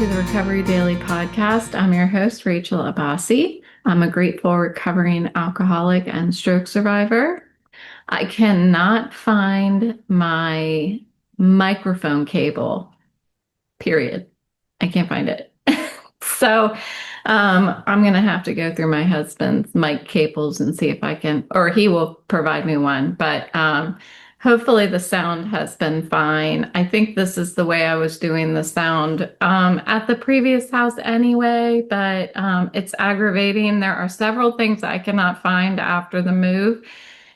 to the Recovery Daily podcast. I'm your host, Rachel Abbasi. I'm a grateful recovering alcoholic and stroke survivor. I cannot find my microphone cable, period. I can't find it. So I'm going to have to go through my husband's mic cables and see if I can, or he will provide me one. But hopefully the sound has been fine. I think this is the way I was doing the sound at the previous house anyway, but it's aggravating. There are several things I cannot find after the move.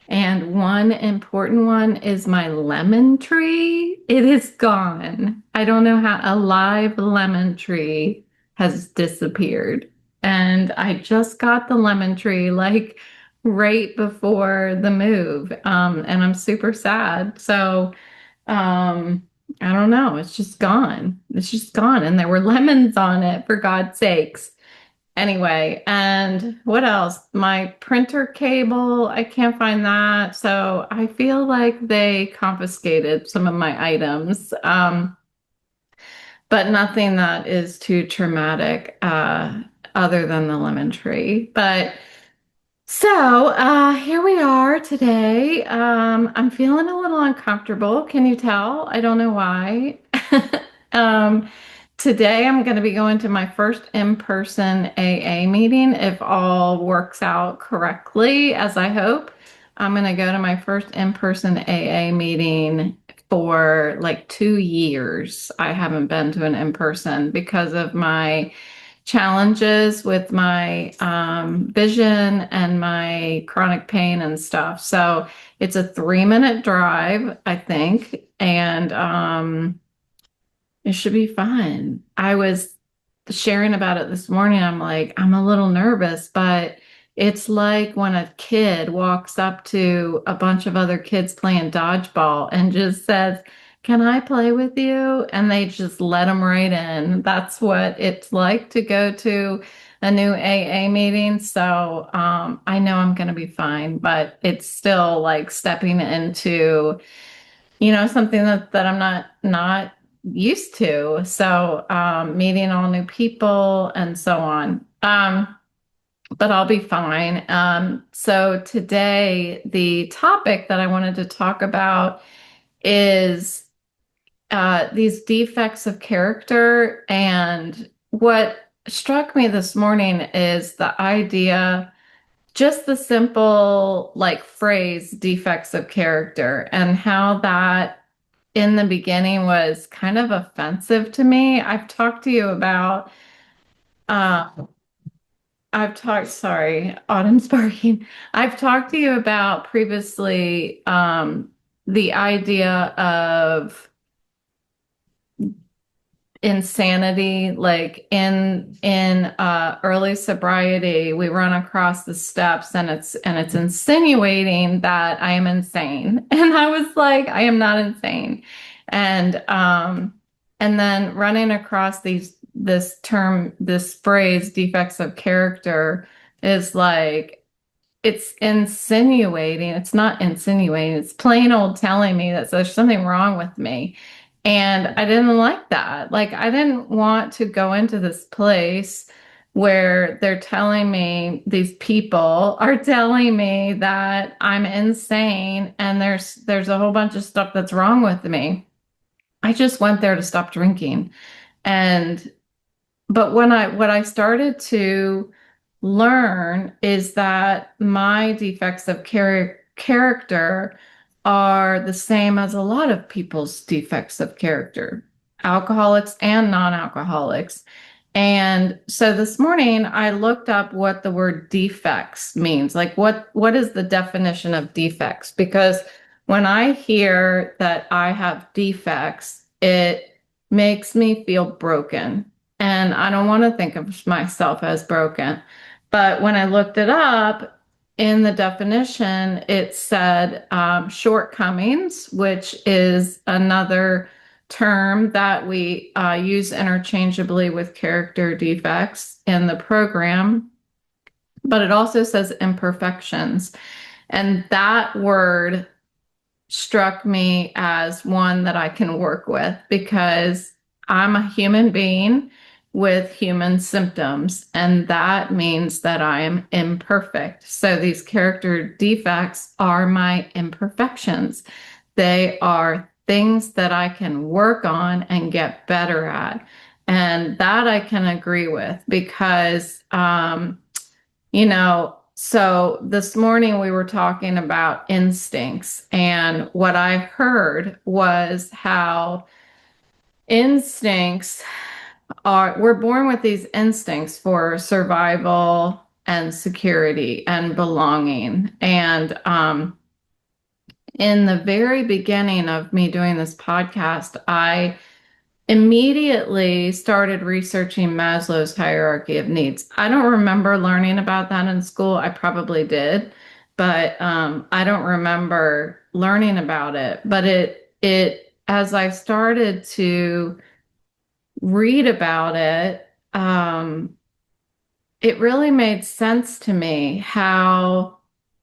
And one important one is my lemon tree. It is gone. I don't know how a live lemon tree has disappeared. And I just got the lemon tree like right before the move. And I'm super sad. So I don't know. It's just gone. It's just gone. And there were lemons on it, for God's sakes. Anyway, and what else? My printer cable, I can't find that. So I feel like they confiscated some of my items, but nothing that is too traumatic other than the lemon tree. But so here we are today. I'm feeling a little uncomfortable. Can you tell? I don't know why. um, Today, I'm going to be going to my first in-person AA meeting, if all works out correctly, as I hope. I'm going to go to my first in-person AA meeting for like 2 years. I haven't been to an in-person because of my challenges with my vision and my chronic pain and stuff. So it's a 3-minute drive, I think, and it should be fun. I was sharing about it this morning. I'm like, I'm a little nervous, but it's like when a kid walks up to a bunch of other kids playing dodgeball and just says, "Can I play with you?" And they just let them right in. That's what it's like to go to a new AA meeting. So I know I'm going to be fine, but it's still like stepping into, something that I'm not used to. So meeting all new people and so on. But I'll be fine. So today, the topic that I wanted to talk about is these defects of character. And what struck me this morning is the idea, just the simple like phrase defects of character, and how that in the beginning was kind of offensive to me. Uh, sorry, Autumn's barking. I've talked to you about previously the idea of insanity. Like in early sobriety, we run across the steps and it's insinuating that I am insane. And I was like, I am not insane. And then running across this phrase, defects of character, is like, it's insinuating. It's not insinuating. It's plain old telling me that there's something wrong with me. And I didn't like that. Like, I didn't want to go into this place where these people are telling me that I'm insane and there's a whole bunch of stuff that's wrong with me. I just went there to stop drinking. But what I started to learn is that my defects of character are the same as a lot of people's defects of character, alcoholics and non-alcoholics. And so this morning I looked up what the word defects means. Like what is the definition of defects? Because when I hear that I have defects, it makes me feel broken. And I don't want to think of myself as broken. But when I looked it up, in the definition, it said shortcomings, which is another term that we use interchangeably with character defects in the program. But it also says imperfections. And that word struck me as one that I can work with because I'm a human being with human symptoms, and that means that I am imperfect. So these character defects are my imperfections. They are things that I can work on and get better at. And that I can agree with because, so this morning we were talking about instincts, and what I heard was how instincts we're born with these instincts for survival and security and belonging. And in the very beginning of me doing this podcast, I immediately started researching Maslow's hierarchy of needs. I don't remember learning about that in school. I probably did, but I don't remember learning about it. But as I started to read about it, it really made sense to me how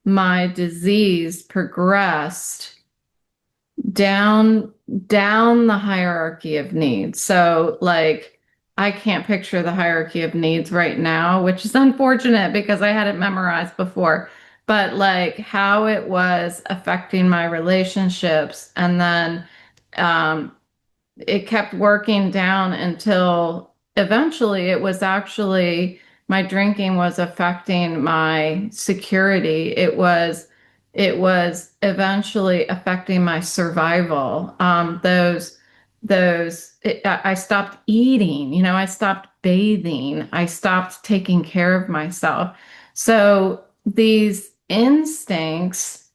my disease progressed down the hierarchy of needs. So like I can't picture the hierarchy of needs right now, which is unfortunate because I had it memorized before, but like how it was affecting my relationships. And then it kept working down until eventually it was actually my drinking was affecting my security. It was eventually affecting my survival. I stopped eating, I stopped bathing, I stopped taking care of myself. So these instincts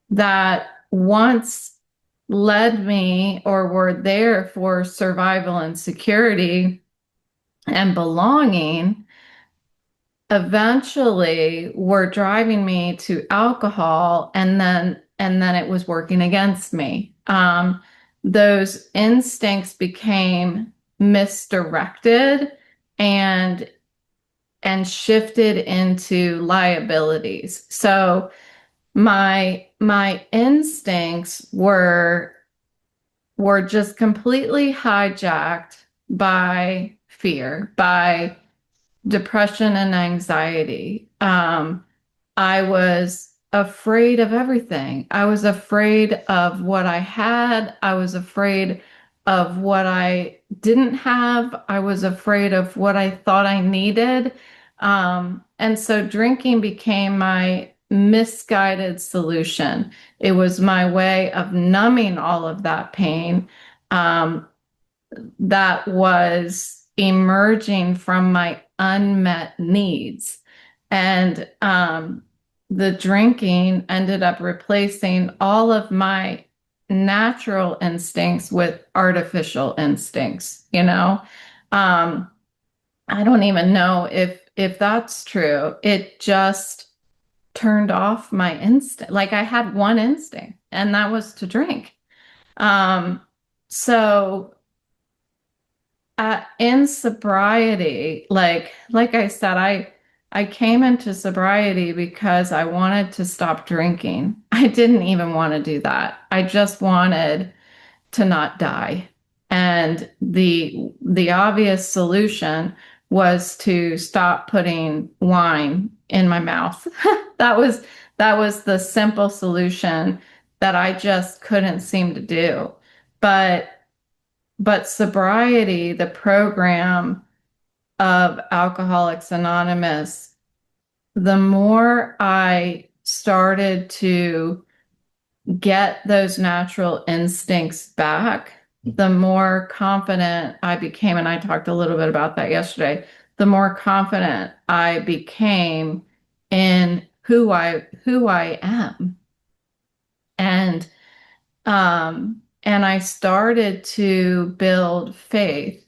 that once led me or were there for survival and security and belonging eventually were driving me to alcohol, and then it was working against me. Those instincts became misdirected and shifted into liabilities. So my instincts were just completely hijacked by fear, by depression and anxiety. I was afraid of everything. I was afraid of what I had. I was afraid of what I didn't have. I was afraid of what I thought I needed. And so drinking became my misguided solution. It was my way of numbing all of that pain. That was emerging from my unmet needs. And the drinking ended up replacing all of my natural instincts with artificial instincts, I don't even know if that's true. It just turned off my instinct. Like I had one instinct, and that was to drink. So in sobriety, like I said, I came into sobriety because I wanted to stop drinking. I didn't even want to do that. I just wanted to not die. And the obvious solution was to stop putting wine in my mouth. That was that was the simple solution that I just couldn't seem to do. But sobriety, the program of Alcoholics Anonymous, the more I started to get those natural instincts back, the more confident I became. And I talked a little bit about that yesterday. The more confident I became in who I am. And I started to build faith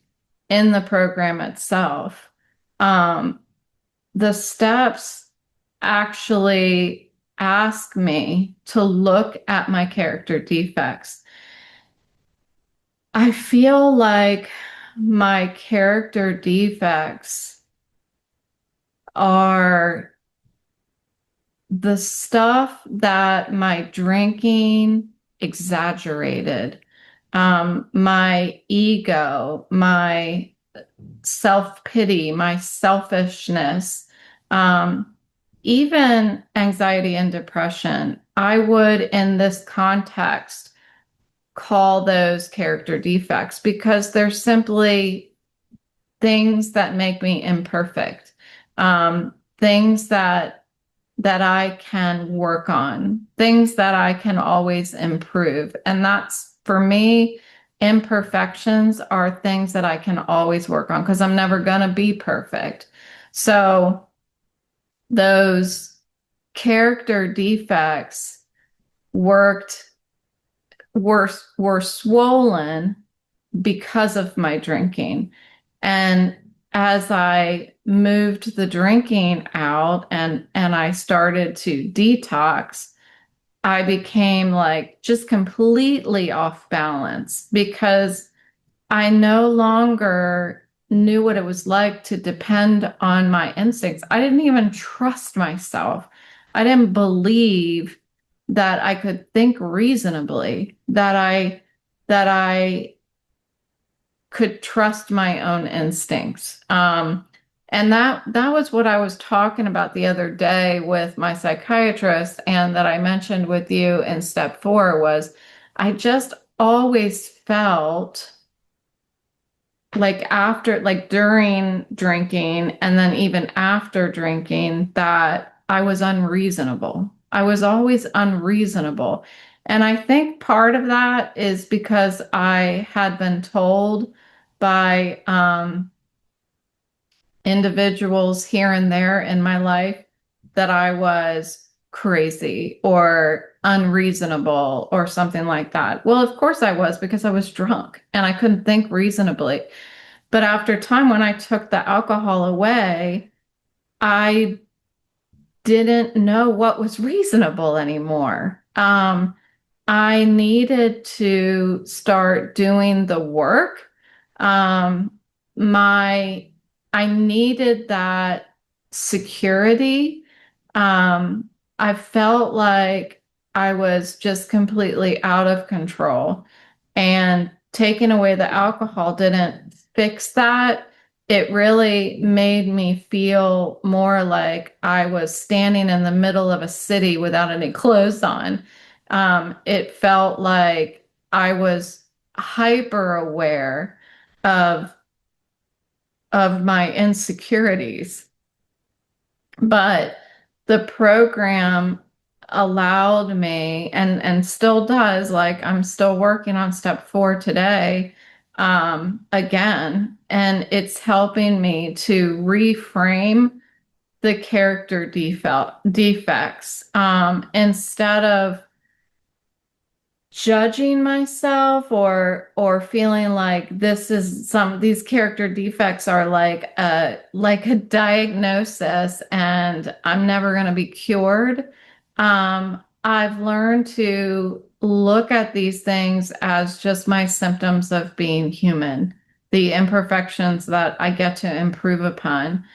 in the program itself. The steps actually ask me to look at my character defects. I feel like my character defects are the stuff that my drinking exaggerated. My ego, my self-pity, my selfishness, um, even anxiety and depression, I would, in this context, call those character defects because they're simply things that make me imperfect, things that I can work on, things that I can always improve. And that's for me, imperfections are things that I can always work on because I'm never going to be perfect. So those character defects worked were swollen because of my drinking. And as I moved the drinking out and I started to detox, I became like just completely off balance because I no longer knew what it was like to depend on my instincts. I didn't even trust myself. I didn't believe that I could think reasonably, that I could trust my own instincts. And that was what I was talking about the other day with my psychiatrist, and that I mentioned with you in step 4 was I just always felt like after, like during drinking and then even after drinking, that I was unreasonable. I was always unreasonable. And I think part of that is because I had been told by individuals here and there in my life that I was crazy or unreasonable or something like that. Well, of course I was, because I was drunk and I couldn't think reasonably. But after time, when I took the alcohol away, I didn't know what was reasonable anymore. I needed to start doing the work. Um, my, I needed that security. I felt like I was just completely out of control, and taking away the alcohol didn't fix that. It really made me feel more like I was standing in the middle of a city without any clothes on. It felt like I was hyper aware of my insecurities. But the program allowed me, and still does, like I'm still working on step 4 today, again, and it's helping me to reframe the character defects, instead of judging myself or feeling like these character defects are like a diagnosis and I'm never going to be cured. I've learned to look at these things as just my symptoms of being human, the imperfections that I get to improve upon.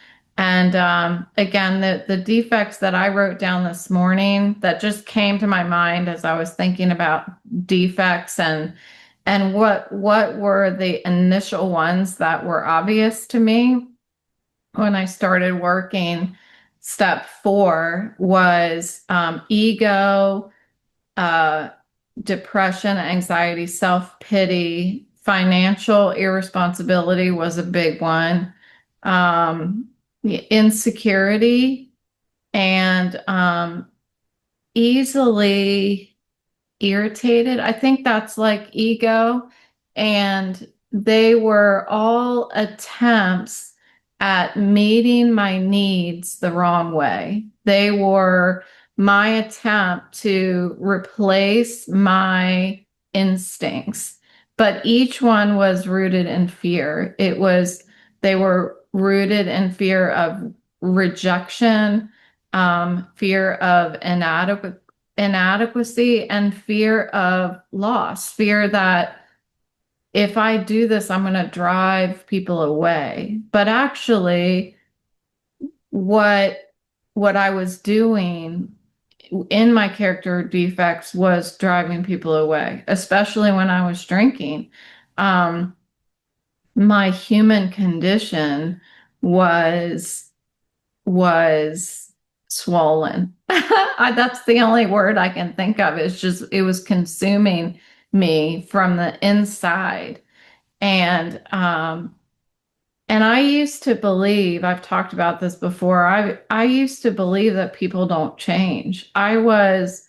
And again, the defects that I wrote down this morning that just came to my mind as I was thinking about defects, and what were the initial ones that were obvious to me when I started working. Step 4 was ego, uh, depression, anxiety, self-pity, financial irresponsibility was a big one, insecurity, and easily irritated. I think that's like ego. And they were all attempts at meeting my needs the wrong way. They were my attempt to replace my instincts. But each one was rooted in fear. They were rooted in fear of rejection, fear of inadequacy, and fear of loss, fear that if I do this, I'm going to drive people away. But actually, what I was doing in my character defects was driving people away, especially when I was drinking. Um, my human condition was was swollen. That's the only word I can think of. It's just it was consuming me from the inside. And and I used to believe, I've talked about this before, I used to believe that people don't change. I was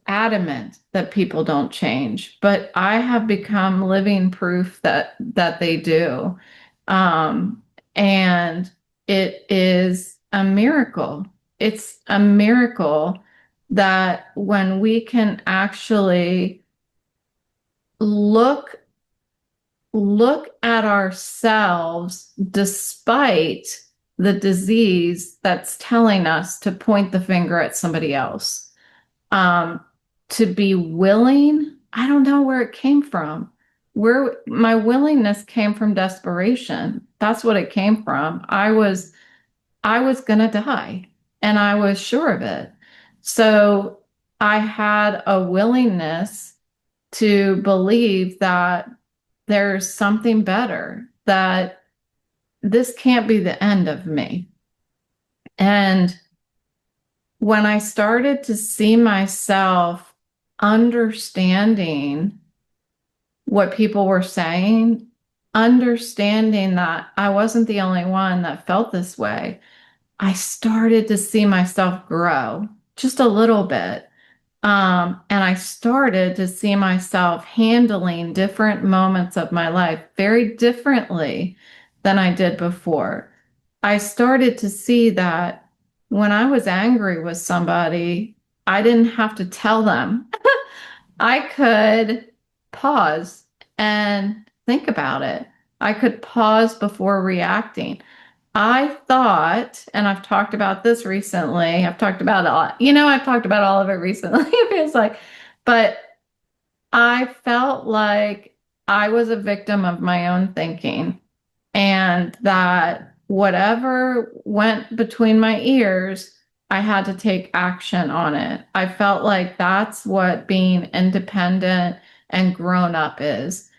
adamant that people don't change, but I have become living proof that they do. Um, and it is a miracle. It's a miracle that when we can actually look look at ourselves despite the disease that's telling us to point the finger at somebody else. um, to be willing, I don't know where it came from. Where my willingness came from desperation. That's what it came from. I was gonna die, and I was sure of it. So I had a willingness to believe that there's something better, that this can't be the end of me. And when I started to see myself understanding what people were saying, understanding that I wasn't the only one that felt this way, I started to see myself grow just a little bit. And I started to see myself handling different moments of my life very differently than I did before. I started to see that when I was angry with somebody, I didn't have to tell them. I could pause and think about it. I could pause before reacting. I thought, and I've talked about this recently, I've talked about a lot, I've talked about all of it recently. It feels like, but I felt like I was a victim of my own thinking, and that whatever went between my ears, I had to take action on it. I felt like that's what being independent and grown up is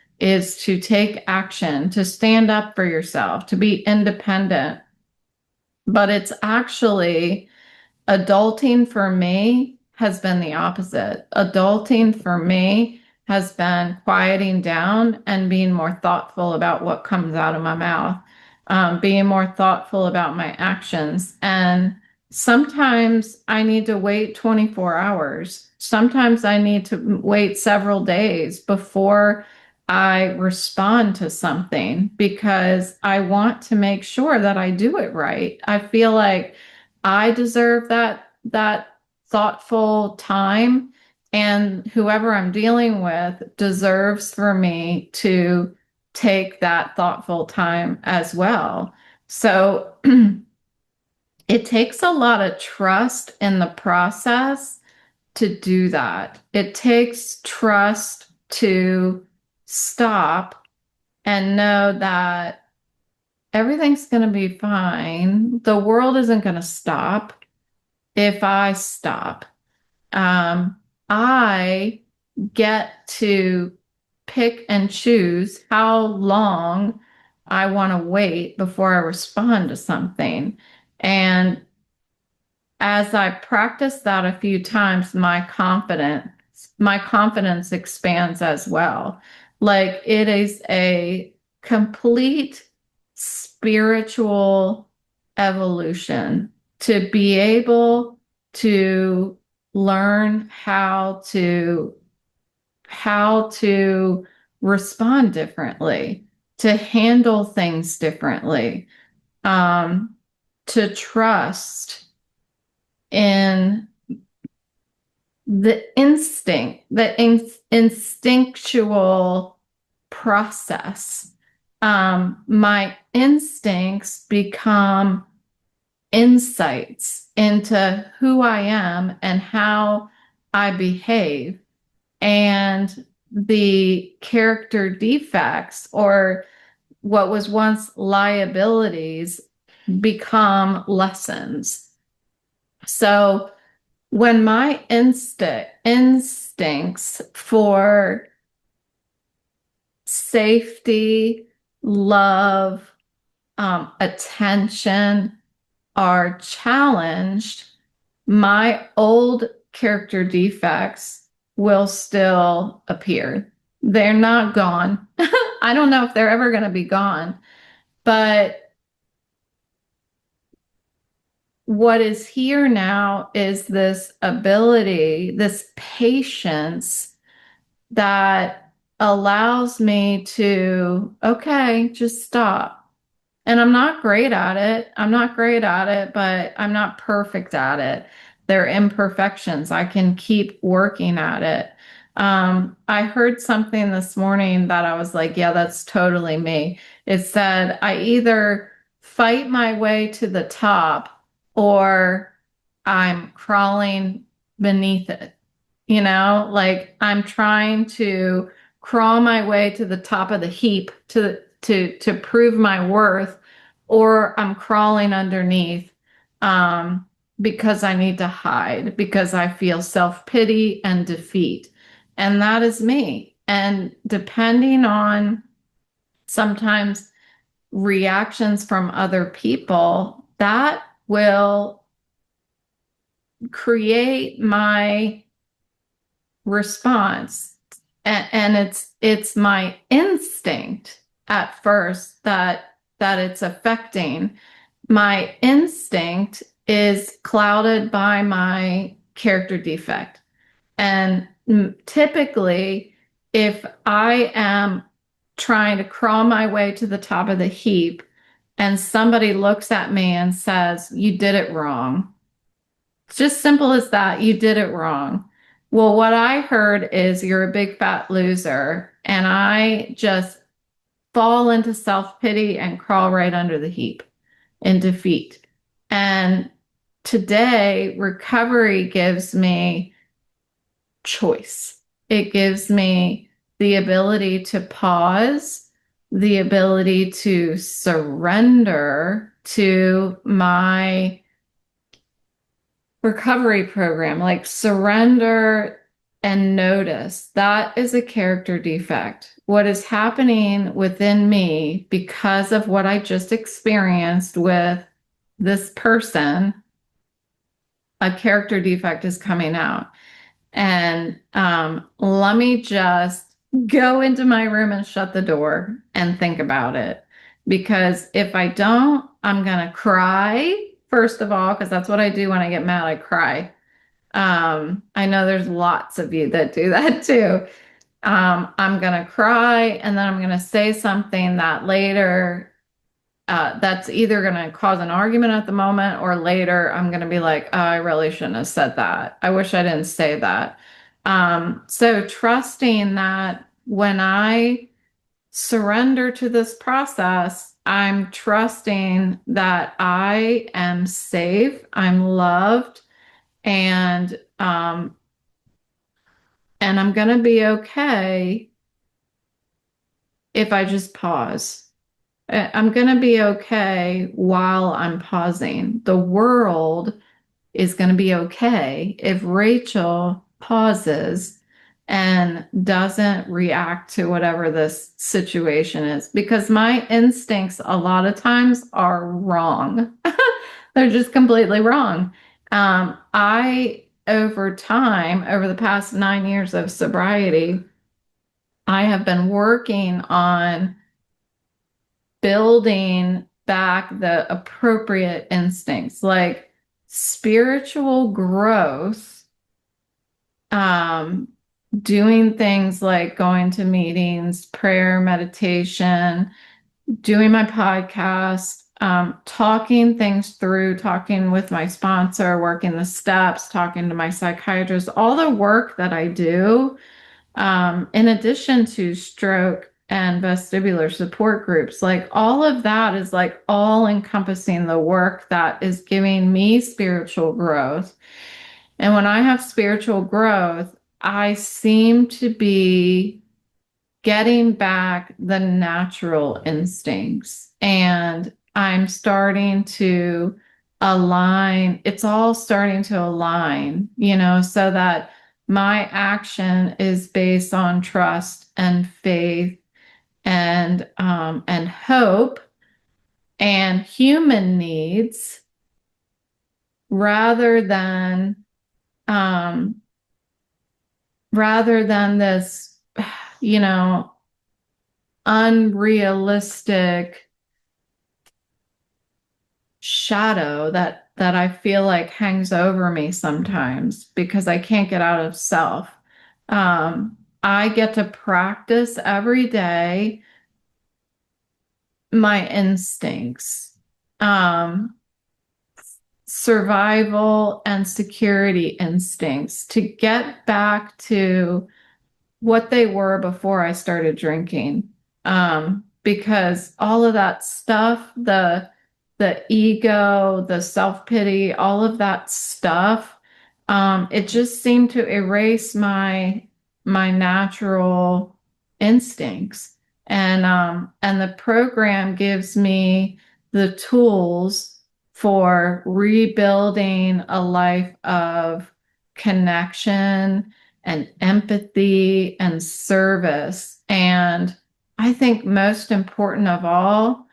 to take action, to stand up for yourself, to be independent. But it's actually adulting for me has been the opposite. Adulting for me has been quieting down and being more thoughtful about what comes out of my mouth, being more thoughtful about my actions. And sometimes I need to wait 24 hours. Sometimes I need to wait several days before I respond to something because I want to make sure that I do it right. I feel like I deserve that thoughtful time, and whoever I'm dealing with deserves for me to take that thoughtful time as well. So it takes a lot of trust in the process to do that. It takes trust to stop and know that everything's going to be fine. The world isn't going to stop if I stop. I get to pick and choose how long I want to wait before I respond to something. And as I practice that a few times, my confidence expands as well. Like it is a complete spiritual evolution to be able to learn how to respond differently, to handle things differently, um, to trust in the instinctual process. My instincts become insights into who I am and how I behave. And the character defects, or what was once liabilities, become lessons. So when my instincts for, safety, love, attention are challenged, my old character defects will still appear. They're not gone. I don't know if they're ever going to be gone, but what is here now is this ability, this patience that allows me to, okay, just stop. And I'm not great at it. I'm not great at it, but I'm not perfect at it. They're imperfections. I can keep working at it. I heard something this morning that I was like, yeah, that's totally me. It said, I either fight my way to the top or I'm crawling beneath it. Like I'm trying to crawl my way to the top of the heap to prove my worth, or I'm crawling underneath um, because I need to hide, because I feel self-pity and defeat. And that is me. And depending on sometimes reactions from other people, that will create my response. And it's my instinct at first that it's affecting. My instinct is clouded by my character defect. And typically, if I am trying to crawl my way to the top of the heap and somebody looks at me and says, you did it wrong. It's just simple as that. You did it wrong. Well, what I heard is you're a big fat loser. And I just fall into self-pity and crawl right under the heap in defeat. And today, recovery gives me choice. It gives me the ability to pause, the ability to surrender to my recovery program, like surrender and notice. That is a character defect. What is happening within me because of what I just experienced with this person, a character defect is coming out. And let me just go into my room and shut the door and think about it. Because if I don't, I'm going to cry, first of all, because that's what I do when I get mad, I cry. I know there's lots of you that do that too. I'm going to cry and then I'm going to say something that later that's either going to cause an argument at the moment, or later I'm going to be like, oh, I really shouldn't have said that. I wish I didn't say that. So trusting that when I surrender to this process, I'm trusting that I am safe, I'm loved, and I'm going to be okay if I just pause. I'm going to be okay while I'm pausing. The world is going to be okay if Rachel pauses and doesn't react to whatever this situation is, because my instincts a lot of times are wrong. They're just completely wrong. Over time, over the past 9 years of sobriety, I have been working on building back the appropriate instincts, like spiritual growth, doing things like going to meetings, prayer, meditation, doing my podcast, talking things through, talking with my sponsor, working the steps, talking to my psychiatrist, all the work that I do, in addition to stroke and vestibular support groups, like all of that is like all encompassing the work that is giving me spiritual growth. And when I have spiritual growth, I seem to be getting back the natural instincts, and I'm starting to align. It's all starting to align, so that my action is based on trust and faith and hope and human needs rather than um, this, you know, unrealistic shadow that I feel like hangs over me sometimes because I can't get out of self. I get to practice every day my instincts, um, survival and security instincts to get back to what they were before I started drinking. Because all of that stuff, the ego, the self-pity, all of that stuff, it just seemed to erase my natural instincts. And the program gives me the tools for rebuilding a life of connection and empathy and service. And I think most important of all,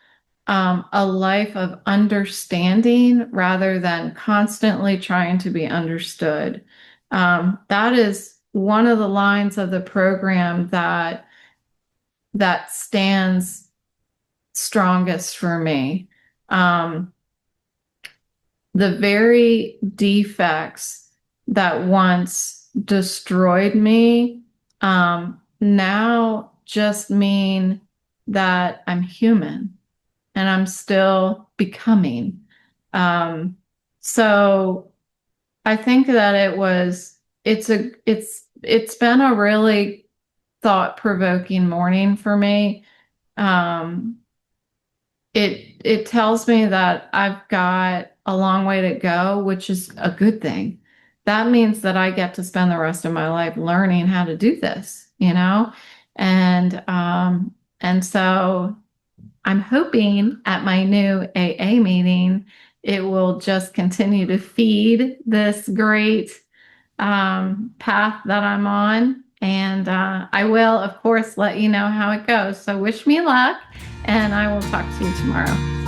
a life of understanding rather than constantly trying to be understood. That is one of the lines of the program that stands strongest for me. Um, the very defects that once destroyed me now just mean that I'm human and I'm still becoming. So I think that it's been a really thought-provoking morning for me. Um, it tells me that I've got a long way to go, which is a good thing. That means that I get to spend the rest of my life learning how to do this, you know? And so I'm hoping at my new AA meeting, it will just continue to feed this great path that I'm on. And I will, of course, let you know how it goes. So wish me luck, and I will talk to you tomorrow.